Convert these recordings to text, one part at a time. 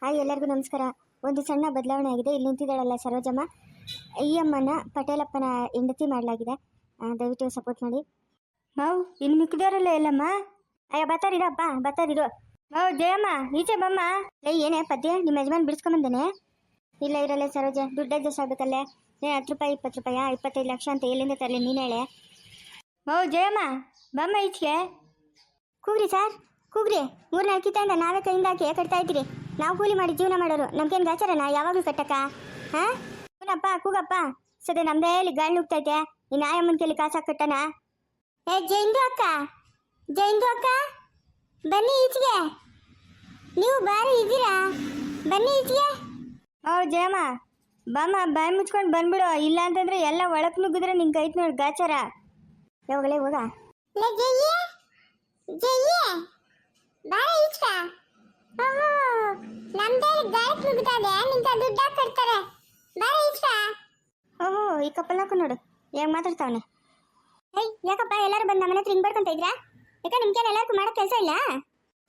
Hi, ಎಲ್ಲರಿಗೂ ನಮಸ್ಕಾರ. ಒಂದು ಸಣ್ಣ ಬದಲಾವಣೆ ಆಗಿದೆ. ಇಲ್ಲಿ ನಿಂತಿದ್ದಾಳಲ್ಲ ಸರೋಜಮ್ಮ, ಈ ಅಮ್ಮನ ಪಟೇಲಪ್ಪನ ಹೆಂಡತಿ ಮಾಡಲಾಗಿದೆ. ದಯವಿಟ್ಟು ಸಪೋರ್ಟ್ ಮಾಡಿ. ಮಾವು ಇನ್ನು ಮಿಕ್ಕಿದವರಲ್ಲ ಎಲ್ಲಮ್ಮ. ಅಯ್ಯ ಬತ್ತಾರಿರಪ್ಪ, ಬತ್ತಾರಿರು. ಮಾವು ಜಯಮ್ಮ, ಈಚೆ ಬಮ್ಮ. ಏನೇ ಪದ್ಯ, ನಿಮ್ಮ ಯಜಮಾನ್ ಬಿಡಿಸ್ಕೊಂಬಂದೇನೆ? ಇಲ್ಲ ಇರಲ್ಲ ಸರೋಜ, ದುಡ್ಡು ಅಡ್ಜಸ್ಟ್ ಆಗಬೇಕಲ್ಲೇ. 10 ರೂಪಾಯಿ 20 ರೂಪಾಯಿ 25 ಲಕ್ಷ ಅಂತ ಎಲ್ಲಿಂದ ತರಲಿ ನೀನು ಹೇಳೆ. ಮಾವು ಜಯಮ್ಮ ಬಮ್ಮ ಈಚೆಗೆ. ಕೂಗ್ರಿ ಸರ್, ಕೂಗ್ರಿ. 3-4 ಕಿತ್ತಿಂದ ನಾವೇ ಕೈಯಿಂದ ಹಾಕಿ ಕಟ್ತಾ ಇದ್ದೀರಿ. ನಾವು ಕೂಲಿ ಮಾಡಿ ಜೀವನ ಮಾಡೋರು, ನಮ್ಗೇನು ಗಾಚಾರನ ಯಾವಾಗಲೂ ಕಟ್ಟಕ್ಕ? ಹಾಂ ಕೂನಪ್ಪ, ಕೂಗಪ್ಪ. ಸದ್ಯ ನಮ್ದೇ ಇಲ್ಲಿ ಗಾಳಿ ನುಗ್ತೈತೆ. ಈ ನಾಯಮ್ಮನ ಕೇಳಿ ಕಾಸಾಕ ಕಟ್ಟಣ. ಜೈಂದು ಅಕ್ಕ, ಜೈಂದು ಅಕ್ಕ, ಬನ್ನಿ ಈಚೆಗೆ. ನೀವು ಬಾರಿ ಇದ್ದೀರಾ, ಬನ್ನಿ ಈಚೆಗೆ. ಜಯಮ್ಮ ಬಾಮ್ಮ, ಬಾಯಿ ಮುಚ್ಕೊಂಡು ಬಂದ್ಬಿಡು. ಇಲ್ಲ ಅಂತಂದ್ರೆ ಎಲ್ಲ ಒಳಕ್ ನುಗ್ಗಿದ್ರೆ ನಿಂಗೆ ಕೈತ್ ನೋಡಿ ಗಾಚಾರ. ಯಾವಾಗಲೇ ಹೋಗ. ಓಹೋ, ಈ ಕಪ್ಪಲ್ ಹಾಕು ನೋಡು ಹೆಂಗ್ ಮಾತಾಡ್ತಾವನೆ. ಯಾಕಪ್ಪ ಎಲ್ಲರೂ ಬಂದು ನಮ್ಮನೆ ಹತ್ರ ಹಿಂಗ್ ಬಡ್ಕೊಂತ ಇದ್ರಾ? ಯಾಕ ನಿಮ್ಗೇನು ಎಲ್ಲರಿಗೂ ಮಾಡಕ್ ಕೆಲಸ ಇಲ್ಲ?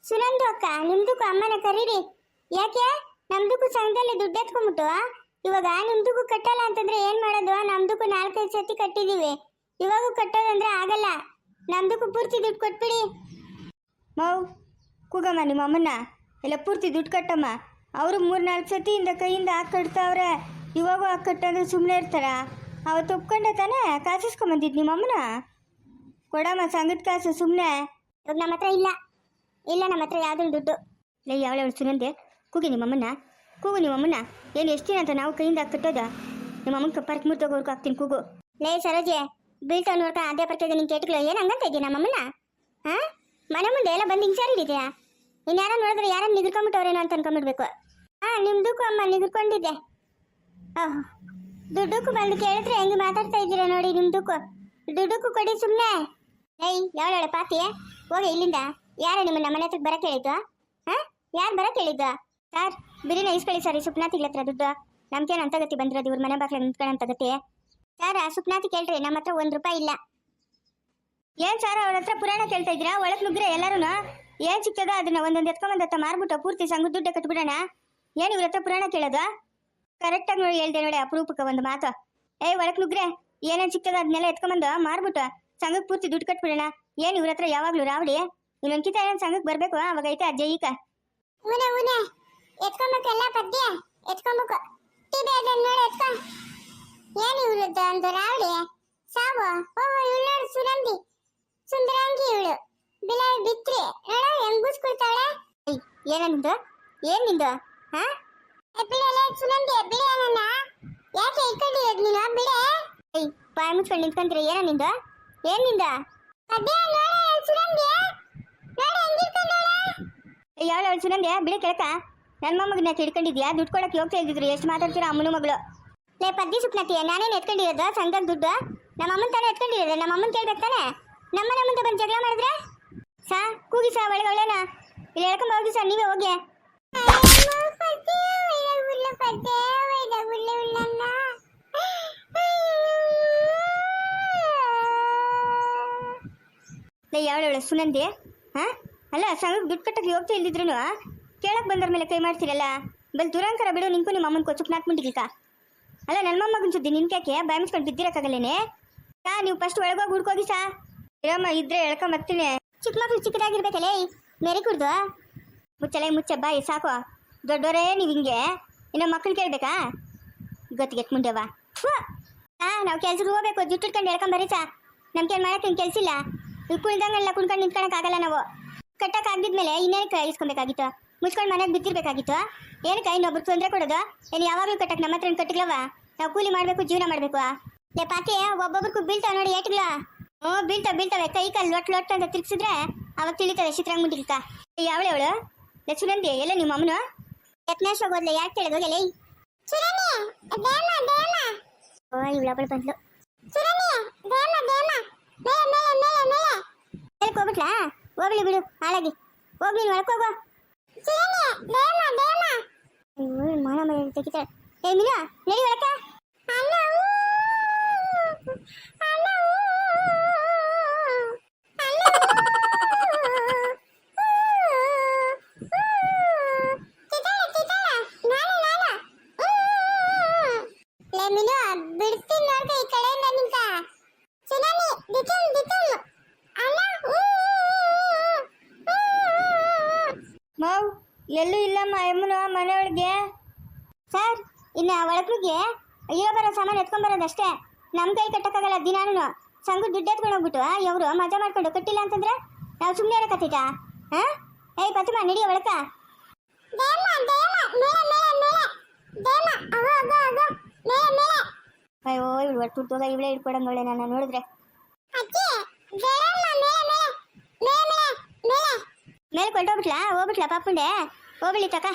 ಸುನಂದು ಅಕ್ಕ, ನಿಮ್ದಕ್ಕೂ ಅಮ್ಮನ ಕರೀರಿ. ಯಾಕೆ ನಮ್ದಕ್ಕೂ ಸಂಘದಲ್ಲಿ ದುಡ್ಡು ಎತ್ಕೊಂಡ್ಬಿಟ್ಟು ಇವಾಗ ನಿಮ್ದಕ್ಕೂ ಕಟ್ಟಲ್ಲ ಅಂತಂದ್ರೆ ಏನ್ ಮಾಡೋದು? ನಮ್ದಕ್ಕೂ 4-5 ಸತಿ ಕಟ್ಟಿದೀವಿ, ಇವಾಗೂ ಕಟ್ಟೋದಂದ್ರೆ ಆಗಲ್ಲ. ನಮ್ದಕ್ಕೂ ಪೂರ್ತಿ ದುಡ್ಡು ಕೊಟ್ಬಿಡಿ. ಮೌ ಕೂಗಮ್ಮ ನಿಮ್ಮ ಅಮ್ಮನ್ನ, ಎಲ್ಲ ಪೂರ್ತಿ ದುಡ್ಡು ಕಟ್ಟಮ್ಮ. ಅವರು 3-4 ಸತಿಯಿಂದ ಕೈಯಿಂದ ಹಾಕಿ ಕಟ್ತಾವ್ರೆ. ಇವಾಗೂ ಹಾಕಿ ಕಟ್ಟಂದ್ರೆ ಸುಮ್ಮನೆ ಇರ್ತಾರ? ಅವತ್ತು ಒಪ್ಕೊಂಡೆ ತಾನೇ ಕಾಸಿಸ್ಕೊಂಬಂದಿದ್ದು ನಿಮ್ಮ ಅಮ್ಮನ. ಕೊಡಮ್ಮ ಸಂಗದ ಕಾಸು ಸುಮ್ಮನೆ. ಇವಾಗ ನಮ್ಮ ಹತ್ರ ಇಲ್ಲ, ಇಲ್ಲ ನಮ್ಮ ಹತ್ರ ಯಾವ್ದು ದುಡ್ಡು. ಲೇ ಯಾವಳು ಸುನಂದೆ, ಕೂಗಿ ನಿಮ್ಮಮ್ಮನ್ನ, ಕೂಗು ನಿಮ್ಮಮ್ಮನ್ನ. ಏನು ಎಷ್ಟು ದಿನ ಅಂತ ನಾವು ಕೈಯಿಂದ ಹಾಕಿ ಕಟ್ಟೋದ? ನಿಮ್ಮಮ್ಮನ ಕಪ್ಪರ್ಕ್ ಮುರ್ತೋಗೋರ್ಗೂ ಹಾಕ್ತೀನಿ ಕೂಗು. ಲೇ ಸರೋಜೆ, ಬೀಳ್ತಾವ ನೋಡ್ತಾ ಅದೇ ಬರ್ತಿದ್ದೆ ನಿನ್ ಕೇಟ್ಗಳು. ಏನು ಹಂಗಂತ ಇದೆಯಾ ನಮ್ಮಮ್ಮನ? ಹಾಂ ಮನೆ ಮುಂದೆ ಎಲ್ಲ ಬಂದು ಹಿಂಸಾರಿದೆಯಾ? ಇನ್ಯಾರ ನೋಡಿದ್ರೆ ಯಾರನ್ನ ನಿಗಿರ್ಕೊಂಬಿಟ್ಟವ್ರೇನೋ ಅಂತ ಅನ್ಕೊಂಬಿಡ್ಬೇಕು. ನಿಮ್ದಕ್ಕೂ ಅಮ್ಮ ನಿಗಿರ್ಕೊಂಡಿದ್ದೆ. ದುಡ್ಡಕ್ಕೂ ಬಂದು ಕೇಳಿದ್ರೆ ಹೆಂಗೆ ಮಾತಾಡ್ತಾ ಇದ್ದೀರಾ ನೋಡಿ. ನಿಮ್ದಕ್ಕೂ ದುಡ್ಡಕ್ಕೂ ಕೊಡಿ ಸುಮ್ಮನೆ. ಯಾವಳೆ ಪಾತಿ, ಹೋಗಿ ಇಲ್ಲಿಂದ. ಯಾರ ನಿಮ್ಮನ್ನ ಮನೆ ಹತ್ರಕ್ಕೆ ಬರಕ್ಕೆ ಹೇಳಿದ್ದು? ಯಾರು ಬರಕ್ಕೆ ಹೇಳಿದ್ದು? ಸರ್ ಬಿರಿನ ಇಸ್ಕೊಳ್ಳಿ ಸರ್, ಈ ಸುಪ್ನಾತಿಗಳ ಹತ್ರ ದುಡ್ಡು. ನಮ್ಗೇನು ಅಂತಗತಿ ಬಂದಿರೋದು ಇವ್ರ ಮನೆ ಬಾಗ್ಲ ನಿಂತ್ಕೊಳ್ಳೋಂತಗತಿ. ಸರ್ ಆ ಸುಪ್ನಾತಿ ಕೇಳ್ರಿ, ನಮ್ಮ ಹತ್ರ 1 ರೂಪಾಯಿ ಇಲ್ಲ. ಏನ್ ಸರ್ ಅವ್ರ ಹತ್ರ ಪುರಾಣ ಕೇಳ್ತಾ ಇದ್ದೀರಾ? ಒಳಕ್ ನುಗ್ರೆ ಎಲ್ಲರೂ ಏನ್ ಸಿಗ್ತದ ಅದನ್ನ ಒಂದೊಂದು ಎತ್ಕೊಂಬಂದತ್ತ ಮಾರ್ಬಿಟ್ಟು ಪೂರ್ತಿ ಸಂಘದ ದುಡ್ಡು ಕಟ್ಬಿಡೋಣ. ಏನು ಇವ್ರ ಹತ್ರ ಪುರಾಣ ಕೇಳೋದು? ಕರೆಕ್ಟಾಗಿ ನೋಡಿ ಹೇಳ್ದೆ ನೋಡಿ, ಅಪರೂಪಕ್ಕೆ ಒಂದು ಮಾತು. ಒಳಕ್ ನುಗ್ರೆ ಏನೇನು ಸಿಗ್ತದ ಅದನ್ನೆಲ್ಲ ಎತ್ಕೊಂಬಂದು ಮಾರ್ಬಿಟ್ಟು ಸಂಘಕ್ಕೆ ಪೂರ್ತಿ ದುಡ್ಡು ಕಟ್ಬಿಡೋಣ. ಏನು ಇವ್ರ ಹತ್ರ ಯಾವಾಗ್ಲೂ ರಾವಡಿ? ಇನ್ನೊಂದ್ಕಿತ ಏನ್ ಸಂಘಕ್ಕೆ ಬರ್ಬೇಕು, ಅವಾಗ ಐತೆ ಅಜ್ಜ ಈಗ ಎತ್ಕೊಂಬೇಕಲ್ಲ ಪದ್ಯ, ಎತ್ಕೊಂಬೇಕು. ಏನು ಇವ್ರದ್ದು ಒಂದು ರಾವಡಿ ಸಾವು. ಓಹೋ ಇವಳು ನೋಡು ಸುನಂದಿ, ಸುಂದರಾಂಗಿ ಇವಳು. ಬಿಲಾಯಿ ಬಿತ್ರಿ ನೋಡು ಹೆಂಗ್ ಬೂಸ್ಕೊಳ್ತಾಳೆ. ಏನಂದು ಏನ್ ನಿಂದು? ಬಿಡಲೆ ಸುನಂದಿ, ಬಿಡೆ ನನ್ನ. ಯಾಕೆ ಇಟ್ಕೊಂಡಿರೋದು ನೀನು? ಬಿಡೆ. ಬಾಯಿ ಮುಚ್ಕೊಂಡು ನಿಂತ್ಕೊಂತೀರ. ಏನ ನಿಂದು? ಏನ್ ನಿಂದ? ಯಾವಳು ಸುನಂದಿ? ಬಿಡೆ ಕೆಳಕ. ನನ್ನ ಮೊಮ್ಮಗನ್ನ ಹಿಡ್ಕೊಂಡಿದ್ಯಾ? ದುಡ್ಡು ಕೊಡಕ್ಕೆ ಹೋಗ್ತಾ ಇದ್ದಿದ್ರು. ಎಷ್ಟು ಮಾತಾಡ್ತೀರಾ ಅಮ್ಮನ ಮಗಳು? ಲೇ ಪದ್ದಿ ಸುಪ್ನತಿ, ನಾನೇನು ಎತ್ಕೊಂಡಿರೋದು ಸಂಘದ ದುಡ್ಡು? ನಮ್ಮ ಅಮ್ಮನ ತಾನೇ ಎತ್ಕೊಂಡಿರೋದು. ನಮ್ಮ ಅಮ್ಮನ ಕೇಳ್ಬೇಕು ತಾನೆ. ನಮ್ಮನೆ ಮುಂದೆ ಬಂದು ಜಗಳ ಮಾಡಿದ್ರೆ ಸಾ ಕೂಗಿ ಸಾ ಒಳಗೆ ಒಳ್ಳೆನ ಇಲ್ಲಿ ಹೇಳ್ಕೊಂಡ್ ಹೋಗಿ ಸರ್, ನೀವೇ ಹೋಗಿ. ಯಾವಳ ಸುನಂದಿ? ಅಲ್ಲ ಸಂಘಕ್ಕೆ ದುಡ್ಡು ಕಟ್ಟಕ್ಕೆ ಹೋಗ್ತಾ ಇಲ್ದಿದ್ರು ಕೇಳಕ್ ಬಂದ್ರ ಮೇಲೆ ಕೈ ಮಾಡ್ತೀರಲ್ಲ. ಬಲ್ ದುರಂಕರ ಬಿಡು. ನಿಂಕು ನಿಮ್ಮ ಅಮ್ಮನ ಕೊಚ್ಚುಕ್ ನಾಕ್ಬಿಟ್ಟಿಲ್ಕ. ಅಲ್ಲ ನನ್ನ ಮೊಮ್ಮಗನ ಸುದ್ದಿ ನಿನ್ಕ್ಯಾಕೆ ಬಾಯಿ ಮುಚ್ಕೊಂಡು ಬಿದ್ದಿರಕ್ಕಾಗಲ್ಲೇನೆ? ನೀವು ಫಸ್ಟ್ ಒಳಗೋಗಿ ಹುಡ್ಕೋಗಿ ಸಾ. ಇರಮ್ಮ ಇದ್ರೆ ಹೇಳ್ಕೊಂಬರ್ತೀನಿ. ಚಿಕ್ಕ ಮಕ್ಳು ಚಿಕ್ಕದಾಗಿರ್ಬೇಕಲ್ಲೇ, ಮೇರೆ ಕುಡ್ದು ಮುಚ್ಚಲೆ ಮುಚ್ಚ ಬಾಯಿ ಸಾಕು. ದೊಡ್ಡವರೇ ನೀವು ಹಿಂಗೆ ಇನ್ನು ಮಕ್ಳು ಕೇಳ್ಬೇಕಾ? ಗೊತ್ತಿಗೆಟ್ ಮುಂಡೆವಾ. ನಾವು ಕೆಲ್ಸಕ್ಕೆ ಹೋಗ್ಬೇಕು. ಜುಟ್ಟು ಇಟ್ಕೊಂಡು ಹೇಳ್ಕೊಂಬರಿ ಸಾ. ನಮ್ಗೇನು ಮಾಡಕ್ಕೆ ಕೆಲ್ಸ ಇಲ್ಲ. ಇವು ಕುಳ್ದಂಗೆಲ್ಲ ಕುಣ್ಕೊಂಡು ನಿಂತ್ಕೊಳಕ್ಕಾಗಲ್ಲ. ನಾವು ಕಟ್ಟಕ್ಕೆ ಆಗಿದ್ಮೇಲೆ ಇನ್ನೇನಕ್ಕೆ ಇಸ್ಕೊಬೇಕಾಗಿತ್ತು? ಮುಚ್ಕೊಂಡು ಮನೆಗೆ ಬಿದ್ದಿರ್ಬೇಕಾಗಿತ್ತು. ಏನಕ್ಕೆ ಇನ್ನೊಬ್ರು ತೊಂದರೆ ಕೊಡೋದು? ಏನು ಯಾವಾಗಲೂ ಕಟ್ಟಕ್ಕೆ ನಮ್ಮ ಹತ್ರ ಕಟ್ಟಿಗ್ಲವ? ನಾವು ಕೂಲಿ ಮಾಡಬೇಕು, ಜೀವನ ಮಾಡಬೇಕು. ಲೇ ಪಾತಿ, ಒಬ್ಬೊಬ್ರಿಗೂ ಬೀಳ್ತಾವೆ ನೋಡಿ ಏಟ್ಗಳ. ಬೀಳ್ತವೆ. ಕೈ ಕಾಲು ಲೊಟ್ ಅಂತ ತಿರ್ಗಿಸಿದ್ರೆ ಅವಾಗ ತಿಳಿತವೆ ಚಿತ್ರಾಂಗ್ ಮುಂದಿಲ್ಕ. ಯಾವಳೆ ಅವಳು? ಸುನಂದಿ ಎಲ್ಲ ನಿಮ್ಮ ಅಮ್ಮನು ಯತ್ನೇಶ್ ಹೋಗೋದ್ಲೆ ಯಾಕೆ ಕೇಳಿದೋಗಲೇ? ಇವಳೊಬ್ಬಳು ಬಂದ್ಲು. ಹೋಗ್ಬಿಟ್ಲಾ? ಹೋಗ್ಲಿ ಬಿಡು, ಹಾಳಾಗಿ ಹೋಗಿ ನೀನು ಒಳಕೋಗೋ. ಮಾನ ಮನೆ ತೆಗಿತಾಳೆ. ಮೀನಾ ನಡಿ ಒಳಕ. ಅಮ್ಮನ ಮನೆಯೊಳಗೆ. ಸರ್ ಇನ್ನು ಒಳಗ್ನುಗ್ಗೆ ಇರೋ ಬರೋ ಸಾಮಾನು ಎತ್ಕೊಂಡ್ಬರೋದಷ್ಟೇ. ನಮ್ಮ ಕೈ ಕಟ್ಟಕ್ಕಾಗಲ್ಲ. ದಿನಾನು ಸಂಘ ದುಡ್ಡು ಎತ್ಕೊಂಡು ಹೋಗ್ಬಿಟ್ಟು ಇವರು ಮಜಾ ಮಾಡ್ಕೊಂಡು ಕಟ್ಟಿಲ್ಲ ಅಂತಂದ್ರೆ ನಾವು ಸುಮ್ಮನೆ ಇರೋಕತ್ತೈತಾ? ಹಾಂ ಏಯ್ ಪತಿಮ ನಡಿಯ ಒಳಕ. ಅಯ್ಯೋ ಇವಳು ಒಟ್ಟು ಹುಟ್ಟೋಗ ಇವಳೇ ಹಿಡ್ಕೊಡಂಗೆ ಒಳ್ಳೆ ನಾನು ನೋಡಿದ್ರೆ. ಮೇಲೆ ಕೊಂಡೋಗ್ಬಿಟ್ಲಾ? ಹೋಗ್ಬಿಟ್ಲಾ ಪಾಪುಂಡೆ? ಹೋಗ್ಬಿಡಿ ತಕ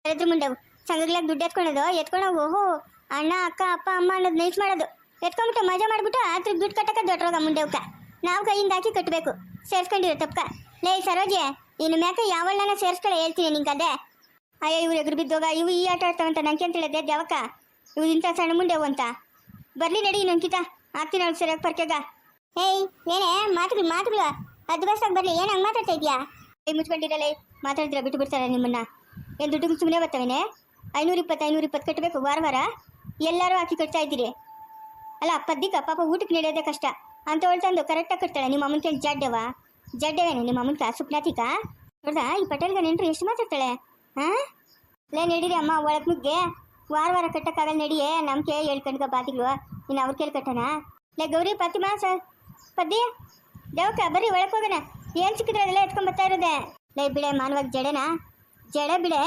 ಎದ್ರ ಮುಂಡೆವು ಸಂಘಗ್ಲಾಗ ದುಡ್ಡು ಎತ್ಕೊಂಡೋಗು. ಓಹೋ ಅಣ್ಣ ಅಕ್ಕ ಅಪ್ಪ ಅಮ್ಮ ಅನ್ನೋದು ನೈಸ್ ಮಾಡೋದು. ಎತ್ಕೊಂಡ್ಬಿಟ್ಟು ಮಜಾ ಮಾಡ್ಬಿಟ್ಟು ಅದ್ರ ದುಡ್ಡು ಕಟ್ಟಕ ದೊಡ್ಡರೋಗ ಮುಂಡೆವ್ಕ ನಾವು ಕೈಯಿಂದ ಹಾಕಿ ಕಟ್ಟಬೇಕು. ಸೇರ್ಸ್ಕೊಂಡಿರೋ ತಪ್ಕ. ಲೇ ಸರೋಜೆ ಇನ್ನು ಮ್ಯಾಕ ಯಾವಳ್ಳನ ಸೇರ್ಸ್ಕೊಳ್ಳೆ ಹೇಳ್ತೀನಿ ನಿಂಗೆ ಅದೇ. ಅಯ್ಯೋ ಇವ್ರು ಎದುರು ಬಿದ್ದೋಗ ಇವು ಈ ಆಟ ಆಡ್ತಾವಂತ ನಂಗೆ ಅಂತ ಹೇಳಿದೆ ಯಾವಕ್ಕ ಇವು ಇಂಥ ಸಣ್ಣ ಮುಂಡೆವು ಅಂತ. ಬರ್ಲಿ ನಡಿ ಇನ್ನೊಂದ್ಕಿತ ಆಗ್ತೀನಿ ಅವ್ಳು ಸರಿಯಾಗಿ ಪರ್ಕೆಗ. ಏಯ್ ಏನೇ ಮಾತುಗಳು ಅದು ಬಸ್ಸಾಗಿ ಬರಲಿ. ಏನು ಹಂಗೆ ಮಾತಾಡ್ತಾ ಇದೆಯಾ? ಕೈ ಮುಚ್ಕೊಂಡಿರಲ್ಲ ಮಾತಾಡಿದ್ರೆ ಬಿಟ್ಟು ಬಿಡ್ತಾರೆ ನಿಮ್ಮನ್ನ. ಏನು ದುಡ್ಡು ಸುಮ್ಮನೆ ಬರ್ತಾವೇನೆ? 520 ಕಟ್ಟಬೇಕು ವಾರ ಎಲ್ಲರೂ ಹಾಕಿ ಕಟ್ತಾ ಇದ್ದೀರಿ ಅಲ್ಲ. ಪದ್ದಿಕ ಪಾಪ ಊಟಕ್ಕೆ ನಡೆಯೋದೇ ಕಷ್ಟ ಅಂತ ಹೇಳ್ತಂದು ಕರೆಕ್ಟಾಗಿ ಕಟ್ತಾಳೆ. ನಿಮ್ಮ ಅಮ್ಮನ ಕೇಳಿ ಜಡ್ಡವೇನೆ ನಿಮ್ಮ ಅಮ್ಮನ ಸುಪ್ನಾತಿಕ ನೋಡ್ದಾ? ಈ ಪಟೇಲ್ಗ ನೆಂಟ್ರು ಎಷ್ಟು ಮಾತಾಡ್ತಾಳೆ. ಹಾಂ ಲೇ ನಡೀರಿ ಅಮ್ಮ ಒಳಗೆ ಮುಗ್ಗೆ. ವಾರ ಕಟ್ಟಕ್ಕಾಗಲ್ಲ ನಡಿಯೇ. ನಮ್ಗೆ ಹೇಳ್ಕಂಡ್ಗ ಬಾತಿಗಳು ಇನ್ನು ಅವ್ರ ಕೇಳಿ ಕಟ್ಟೋಣ. ಲೇ ಗೌರಿ ಪಾತಿಮಾ ಸರ್ ಪದ್ದಿ ದೇವಕ್ಕ ಬರ್ರಿ ಒಳಗೆ ಹೋಗೋಣ. ಏನು ಸಿಕ್ಕಿದ್ರೆ ಅದೆಲ್ಲ ಎತ್ಕೊಂಡ್ ಬರ್ತಾ ಇರೋದೆ. ಲೇ ಬಿಡೆ ಮಾನವಾಗಿ ಜಡೆ ಬಿಡೆ.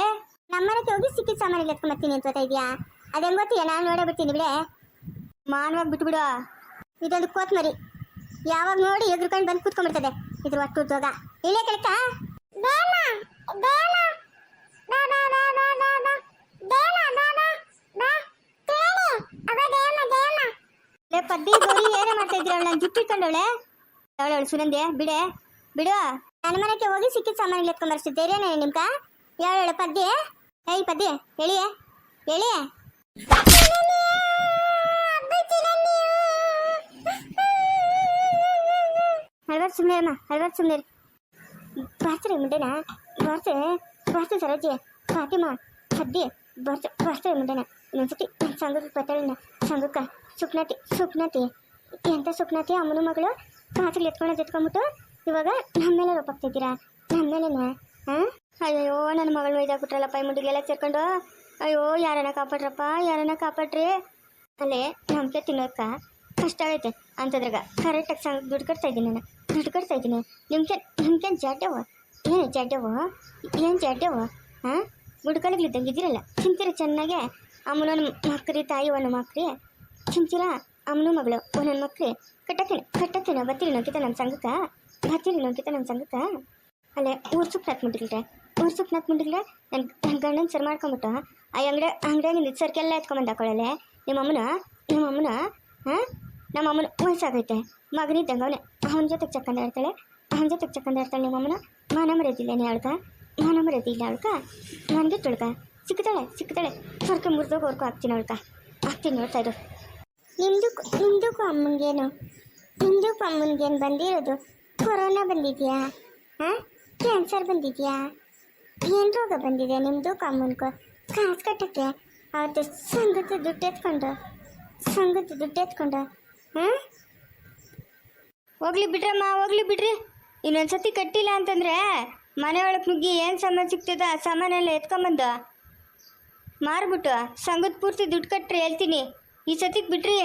ನಮ್ಮನೆಗೆ ಹೋಗಿ ಸಿಕ್ಕಿದ ಸಾಮಾನಿಗೆ ಎತ್ಕೊಂಡ್ ಬರ್ತೀನಿ ಅಂತ ಇದೆಯಾ? ಅದೇನು ಗೊತ್ತಿಲ್ಲ, ನಾನು ನೋಡೇ ಬಿಡ್ತೀನಿ ಬಿಡೆ. ಮಾನವಾಗಿ ಬಿಟ್ಬಿಡು. ಇದೊಂದು ಕೋತ್ಮರಿ ಯಾವಾಗ ನೋಡಿ ಎಗ್ರುಕೊಂಡು ಬಂದು ಕೂತ್ಕೊಂಡ್ಬಿಡ್ತದೆ ಇದ್ರ ಒಟ್ಟು ಉದ್ಯೋಗ. ಇಲ್ಲೇ ಕೆಳಕ ಪದ್ದಿ ಗೌರಿ ಏನೇ ಮಾಡ್ತಾ ಇದ್ರಿ? ಅವಳು ನಾನು ಜುಟ್ಟಿಟ್ಕೊಂಡವಳೆ ಅವಳು ಸುನಂದೆ ಬಿಡು. ನನ್ನ ಮನೆಗೆ ಹೋಗಿ ಸಿಕ್ಕಿದ ಸಾಮಾನಿಗೆ ಎತ್ಕೊಂಡ್ ಬರ್ಸಿದ್ದೇರೇನೇ ನಿಮ್ಗ? ಯಾವಳ ಪದ್ದಿ? ಏಯ್ ಪದ್ದಿ ಹೇಳಿಯೇ ಹಲ್ವಾರು ಸುಮ್ಮನೆ ಬರ್ತಾರೆ ಮುಂಡೆನ ಬರ್ತೆ ಸರೋಜಿ ಫಾತಿಮಾ ಪದ್ದಿ ಬರ್ತಾರೆ ಮುಂಡೆನ. ಇನ್ನೊಂದ್ಸತಿ ಸಂಘಕ್ಕೆ ಬರ್ತಾಳೆ ಸಂಘಕ್ಕ. ಸುಪ್ನಾತಿ ಎಂತ ಸುಪ್ನಾತಿ ಅಮ್ಮನ ಮಗಳು ಪಾತ್ರೆ ಎತ್ಕೊಂಡ್ಬಿಟ್ಟು ಇವಾಗ ನಮ್ಮ ಮೇಲೆ ರೋಪಾಗ್ತಿದ್ದೀರಾ? ನಮ್ಮ ಮೇಲೆನಾ? ಹಾಂ ಅಯ್ಯೋ ನನ್ನ ಮಗಳು ಒಯ್ದಾಗ್ಬಿಟ್ರಲ್ಲ ಪೈ ಮುಂಡಿಗೆಲ್ಲ ಸೇರ್ಕೊಂಡು. ಅಯ್ಯೋ ಯಾರನ್ನ ಕಾಪಾಡ್ರಿ. ಅಲ್ಲೇ ನಮ್ಗೆ ತಿನ್ನೋಕ್ಕ ಕಷ್ಟ ಆಗೈತೆ ಅಂತದ್ರಾಗ ಕರೆಕ್ಟಾಗಿ ಸಂಘ ದುಡ್ಡು ಕಟ್ತಾ ಇದ್ದೀನಿ. ನಿಮ್ಗೇನು ಜಡ್ಡವು ಹಾಂ ಗುಡ್ಕಲಿಗಳಿದ್ದಂಗೆ ಇದ್ದೀರಲ್ಲ. ತಿಂತೀರ ಚೆನ್ನಾಗೆ. ಅಮ್ಮನ ಮಕ್ರಿ ತಾಯಿ ಒಂದು ಮಕ್ರಿ ತಿಂತೀರ. ಅಮ್ಮನ ಮಗಳು ಒಂದೊಂದು ಮಕ್ರಿ ಕಟ್ಟತ್ತೇನೆ ಬರ್ತೀರಿ ನೋಡ್ಕಿತ ನಮ್ಮ ಸಂಘಕ್ಕೆ. ಅಲ್ಲೇ ಊರು ಸುಪ್ನಾತ್ ಮುಂಡಿಲ್ರೆ ನನ್ನ ಗಂಡನ ಸರಿ ಮಾಡ್ಕೊಂಬಿಟ್ಟು ಆ ಅಂಗಡಿಯಾಗಿಂದ ಸರ್ಕೆಲ್ಲ ಎತ್ಕೊಂಬಂದು ಹಾಕೊಳ್ಳಲೆ ನಿಮ್ಮಮ್ಮನ ಹಾಂ. ನಮ್ಮಮ್ಮನ ವಯಸ್ಸಾಗೈತೆ ಮಗನಿದ್ದಂಗೆ ಅವನ ಜೊತೆಗೆ ಚಕ್ಕಂದ ಇರ್ತಾಳೆ ನಿಮ್ಮಮ್ಮನ. ಮಾನ ಮರ್ಯಾದಿಲ್ಲ ಅವಳ್ಕ ನನಗೆ ತುಳ್ಕ ಸಿಕ್ತಾಳೆ ಹೊರಕೆ ಮುರಿದೋಗಿ ಹೊರ್ಕೊ ಹಾಕ್ತೀನಿ ನೋಡ್ತಾ ಇರು. ನಿಮ್ದಕ್ಕೂ ಅಮ್ಮನಿಗೇನು ಬಂದಿರೋದು? ಕೊರೋನಾ ಬಂದಿದೆಯಾ? ಹಾಂ ಕ್ಯಾನ್ಸರ್ ಬಂದಿದೆಯಾ? ಏನು ರೋಗ ಬಂದಿದೆ ನಿಮ್ದಕ್ಕೂ ಅಮ್ಮನಿಗೂ? ಕಾಸು ಕಟ್ಟಕ್ಕೆ ಅವತ್ತು ಸಂಘದ ದುಡ್ಡು ಎತ್ಕೊಂಡು ಹಾಂ ಹೋಗ್ಲಿ ಬಿಡ್ರಿ. ಇನ್ನೊಂದ್ಸತಿ ಕಟ್ಟಿಲ್ಲ ಅಂತಂದರೆ ಮನೆ ಒಳಗೆ ನುಗ್ಗಿ ಏನು ಸಾಮಾನು ಸಿಗ್ತದ ಆ ಸಾಮಾನೆಲ್ಲ ಎತ್ಕೊಂಬಂದು ಮಾರ್ಬಿಟ್ಟು ಸಂಘದ ಪೂರ್ತಿ ದುಡ್ಡು ಕಟ್ಟ್ರಿ ಹೇಳ್ತೀನಿ. ಈ ಸತಿಗೆ ಬಿಡ್ರಿ.